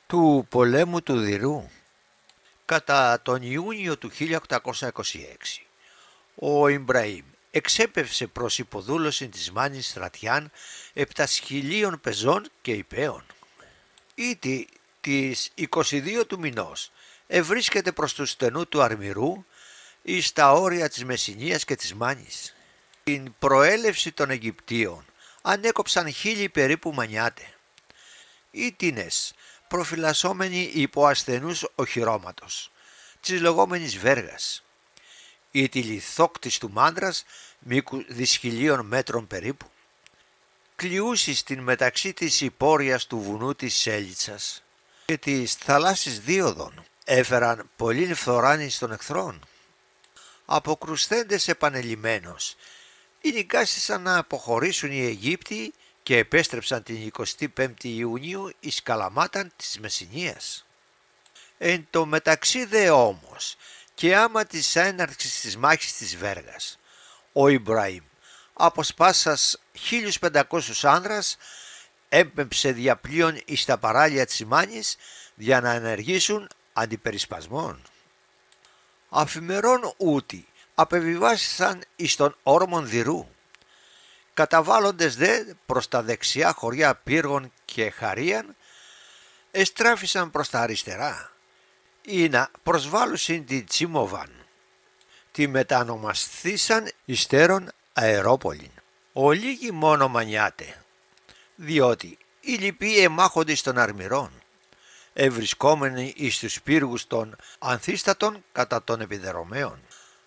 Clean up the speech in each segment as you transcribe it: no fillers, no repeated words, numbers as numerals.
του πολέμου του Δηρού. Κατά τον Ιούνιο του 1826, ο Ιμπραήμ εξέπευσε προς υποδούλωση της Μάνης Στρατιάν 7.000 πεζών και υπέων. Ήτι της 22 του μηνός ευρίσκεται προς του στενού του Αρμυρού εις τα όρια της Μεσσηνίας και της Μάνης. Την προέλευση των Αιγυπτίων ανέκοψαν 1.000 περίπου μανιάτε. Ήτινες προφυλασσόμενοι υπό ασθενούς οχυρώματος, της λεγόμενης Βέργας, ή τη λιθόκτης του Μάντρας μήκου δισχυλίων μέτρων περίπου. Κλειούσι στην μεταξύ της υπόρειας του βουνού της Σέλιτσας και της θαλάσσης Δίωδων έφεραν πολλήν φθοράνη των εχθρών. Αποκρουσθέντες επανελειμμένος, εινικάστησαν να αποχωρήσουν οι Αιγύπτιοι και επέστρεψαν την 25η Ιουνίου εις Καλαμάταν της Μεσσηνίας. Εν τω μεταξύ δε όμως και άμα της έναρξης της μάχης της Βέργας, ο Ιμπραήμ αποσπάσας 1.500 άνδρας έμπεμψε διαπλοίον εις τα παράλια της Μάνης για να ενεργήσουν αντιπερισπασμών. Αφημερών ούτι απεβιβάσισαν εις τον όρμον Δηρού. Καταβάλλοντες δε προς τα δεξιά χωριά Πύργων και Χαρίαν, εστράφησαν προς τα αριστερά ή να προσβάλλουσιν την Τσίμοβαν. Τη μετανομασθήσαν υστέρων Αερόπολην. Ο λίγοι μόνο μανιάται, διότι οι λοιποί εμάχονται στον Αρμυρών, ευρισκόμενοι εις τους πύργους των Ανθίστατων κατά των επιδερωμαίων,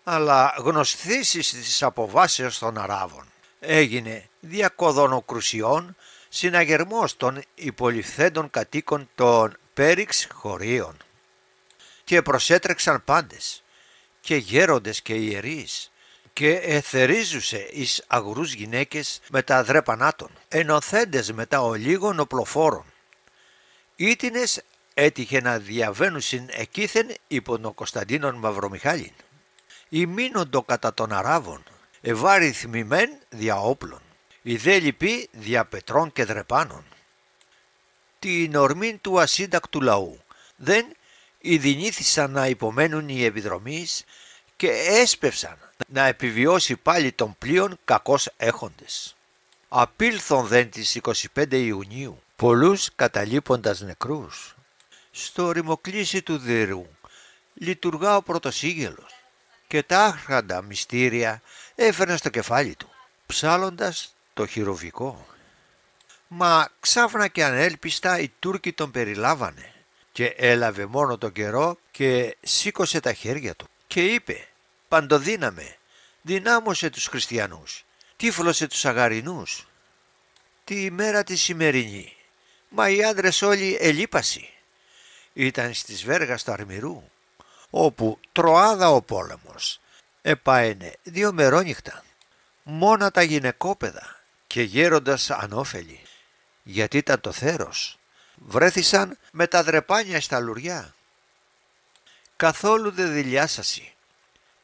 αλλά γνωσθήσεις της αποβάσεως των Αράβων. Έγινε διακοδονοκρουσιών συναγερμός των υποληφθέντων κατοίκων των Πέριξ χωρίων και προσέτρεξαν πάντες και γέροντες και ιερείς και εθερίζουσε εις αγρούς γυναίκες με τα δρέπανάτων, ενωθέντες με τα ολίγων οπλοφόρων. Ήτινες έτυχε να διαβαίνουσιν εκείθεν υπό τον Κωνσταντίνον Μαυρομιχάλην. Ημείνοντο κατά των Αράβων, ευάριθμοι μεν δια όπλων, οι δε λοιποί δια πετρών και δρεπάνων. Την ορμήν του ασύντακτου λαού δεν ειδηνήθησαν να υπομένουν οι επιδρομείς και έσπευσαν να επιβιώσει πάλι των πλοίων κακώς έχοντες. Απήλθον δεν της 25 Ιουνίου πολλούς καταλείποντας νεκρούς. Στο ρημοκλήσι του Δηρού λειτουργά ο πρωτοσύγγελος και τα άρχαντα μυστήρια έφερνε στο κεφάλι του, ψάλλοντας το χειροβικό. Μα ξάφνα και ανέλπιστα οι Τούρκοι τον περιλάβανε και έλαβε μόνο τον καιρό και σήκωσε τα χέρια του και είπε «Παντοδύναμε, δυνάμωσε τους χριστιανούς, τύφλωσε τους αγαρινούς». Τη ημέρα τη σημερινή, μα οι άντρες όλοι ελείπασι. Ήταν στις Βέργας του Αρμυρού, όπου τροάδα ο πόλεμος επάαινε 2 μερόνυχτα, μόνα τα γυναικόπαιδα και γέροντας ανώφελοι, γιατί ήταν το θέρος, βρέθησαν με τα δρεπάνια στα λουριά. Καθόλου δε δειλιάσασι,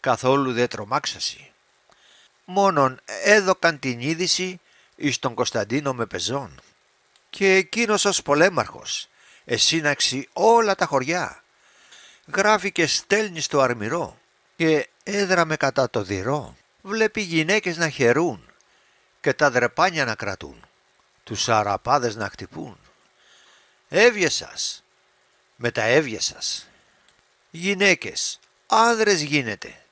καθόλου δε τρομάξασι, μόνον έδωκαν την είδηση εις τον Κωνσταντίνο με πεζών και εκείνος ως πολέμαρχος εσύναξει όλα τα χωριά, γράφει και στέλνει στο Αρμυρό και έδραμε κατά το Δηρό, βλέπει γυναίκες να χαιρούν και τα δρεπάνια να κρατούν, τους αραπάδες να χτυπούν. Έβιεσας με τα έβιεσας, γυναίκες, άνδρες γίνετε,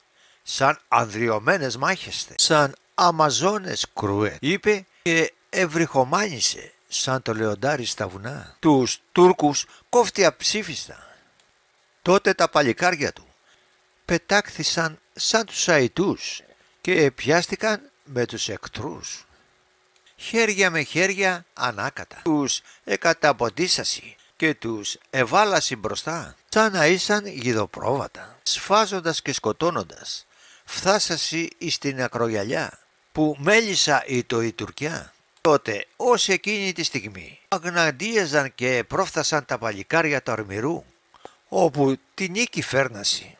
σαν ανδριωμένες μάχεστε, σαν Αμαζόνες κρούε, είπε και ευρυχομάνισε σαν το λεοντάρι στα βουνά. Τους Τούρκους κόφτει αψήφιστα. Τότε τα παλικάρια του πετάχθησαν σαν τους αητούς και πιάστηκαν με τους εχθρούς. Χέρια με χέρια ανάκατα. Τους εκαταποντήσασι και τους εβάλασι μπροστά σαν να ήσαν γιδοπρόβατα. Σφάζοντας και σκοτώνοντας φθάσασι εις την ακρογιαλιά που μέλισσα ήτο η Τουρκιά. Τότε ως εκείνη τη στιγμή αγναντίαζαν και πρόφθασαν τα παλικάρια του Αρμυρού, όπου τη νίκη φέρνασι.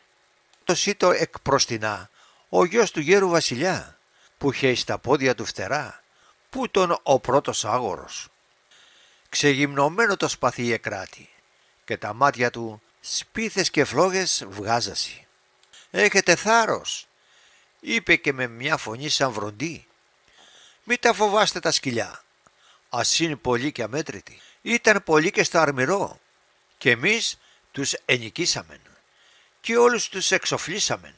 Το σύτο εκ προστινά ο γιος του γέρου βασιλιά, που είχε στα πόδια του φτερά, που τον ο πρώτος άγορος. Ξεγυμνωμένο το σπαθί εκράτη και τα μάτια του σπίθες και φλόγες βγάζασι. «Έχετε θάρρος», είπε και με μια φωνή σαν βροντί. «Μη τα φοβάστε τα σκυλιά, ας είναι πολλοί και αμέτρητοι. Ήταν πολλοί και στο αρμυρό και εμείς τους ενοικήσαμεν και όλους τους εξοφλήσαμεν.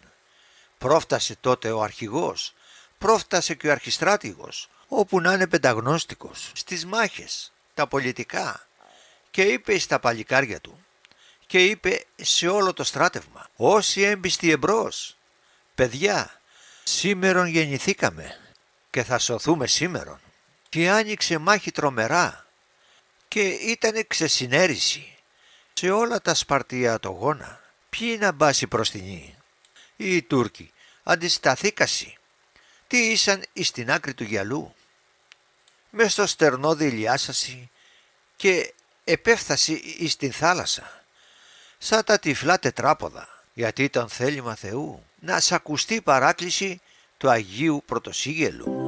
Πρόφτασε τότε ο αρχηγός, πρόφτασε και ο αρχιστράτηγος, όπου να είναι πενταγνώστικος, στις μάχες, τα πολιτικά, και είπε στα παλικάρια του και είπε σε όλο το στράτευμα: «Όσοι έμπιστοι εμπρός, παιδιά, σήμερον γεννηθήκαμε και θα σωθούμε σήμερον». Και άνοιξε μάχη τρομερά και ήτανε ξεσυνέρηση σε όλα τα Σπαρτία το γόνα. Ποιοι να μπάσει μπροστινή? Οι Τούρκοι αντισταθήκασι, τι ήσαν εις την άκρη του γυαλού, μες στο στερνό δηλιάσασι και επέφθαση εις την θάλασσα, σαν τα τυφλά τετράποδα, γιατί ήταν θέλημα Θεού να σ' ακουστεί η παράκληση του Αγίου Πρωτοσύγγελου.